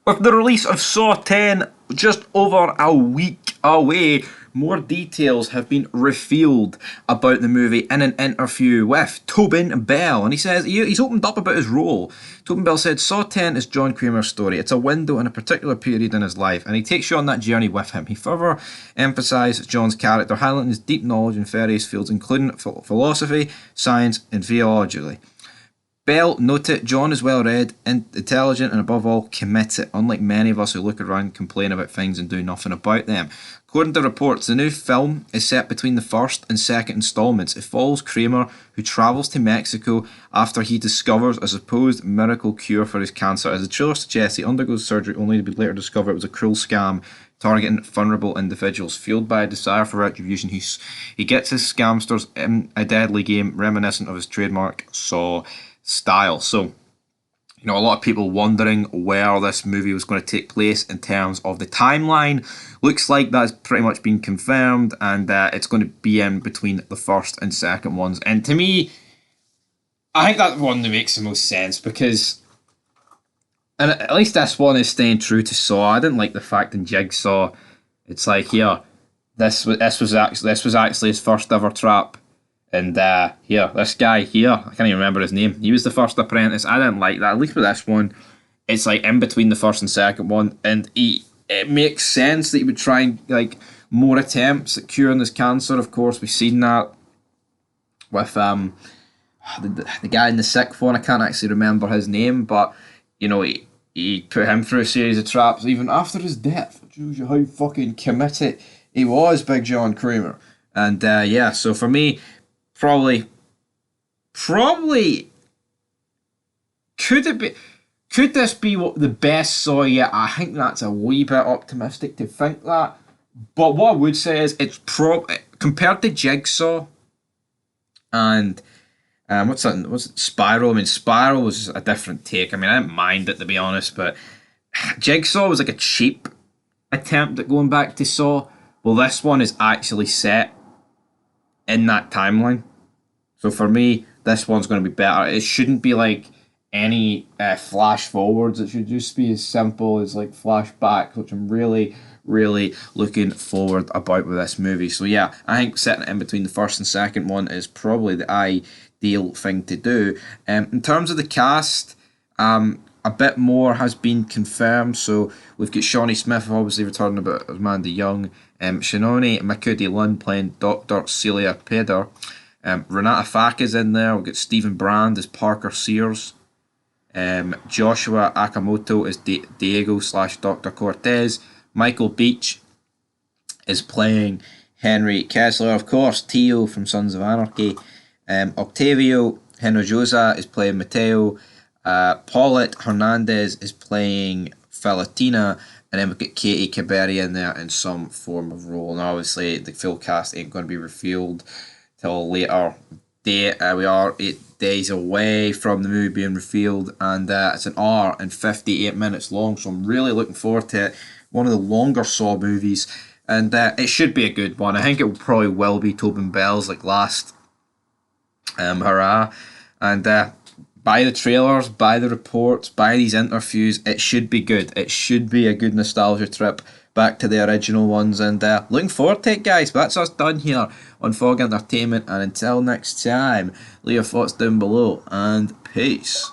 With the release of Saw 10 just over a week away, more details have been revealed about the movie in an interview with Tobin Bell. And he says he's opened up about his role. Tobin Bell said, Saw 10 is John Kramer's story. It's a window in a particular period in his life, and he takes you on that journey with him. He further emphasised John's character, highlighting his deep knowledge in various fields, including philosophy, science, and theology. Bell noted John is well read, intelligent, and above all, committed, unlike many of us who look around, complain about things, and do nothing about them. According to reports, the new film is set between the first and second installments. It follows Kramer, who travels to Mexico after he discovers a supposed miracle cure for his cancer. As the trailer suggests, he undergoes surgery only to be later discovered it was a cruel scam targeting vulnerable individuals. Fueled by a desire for retribution, he gets his scamsters in a deadly game reminiscent of his trademark Saw style. So, a lot of people wondering where this movie was going to take place in terms of the timeline. Looks like that's pretty much been confirmed, and it's going to be in between the first and second ones. And to me, I think that's the one that makes the most sense, because, and at least this one is staying true to Saw. I didn't like the fact in Jigsaw, it's like, here, this was actually his first ever trap. And here, this guy here, I can't even remember his name. He was the first apprentice. I didn't like that. At least with this one, it's like in between the first and second one, and it makes sense that he would try and like more attempts at curing this cancer. Of course, we've seen that with the guy in the sixth one. I can't actually remember his name, but he put him through a series of traps even after his death. It shows you how fucking committed he was, Big John Kramer. And so for me, Probably could this be the best Saw yet? I think that's a wee bit optimistic to think that. But what I would say is it's compared to Jigsaw and what's it, Spiral? I mean, Spiral was a different take. I mean, I didn't mind it, to be honest, but Jigsaw was like a cheap attempt at going back to Saw. Well, this one is actually set in that timeline. So for me, this one's going to be better. It shouldn't be like any flash forwards. It should just be as simple as like flashbacks, which I'm really, really looking forward about with this movie. So yeah, I think setting it in between the first and second one is probably the ideal thing to do. In terms of the cast, a bit more has been confirmed. So we've got Shawnee Smith, obviously returning about Amanda Young, Shinoni Makudi-Lund playing Dr. Celia Peder, Renata Fak is in there. We've got Stephen Brand as Parker Sears, Joshua Akamoto as Diego / Dr. Cortez, Michael Beach is playing Henry Kessler, of course, Tio from Sons of Anarchy, Octavio Hinojosa is playing Mateo, Paulette Hernandez is playing Falatina, and then we've got Katie Caberry in there in some form of role. And obviously, the full cast ain't going to be revealed till later date. We are 8 days away from the movie being revealed, and it's an hour and 58 minutes long, so I'm really looking forward to it. One of the longer Saw movies, and it should be a good one. I think it probably will be Tobin Bell's like last hurrah, and buy the trailers, buy the reports, buy these interviews. It should be good. It should be a good nostalgia trip back to the original ones, and looking forward to it, guys. But that's us done here on Fog Entertainment, and until next time, leave your thoughts down below, and peace.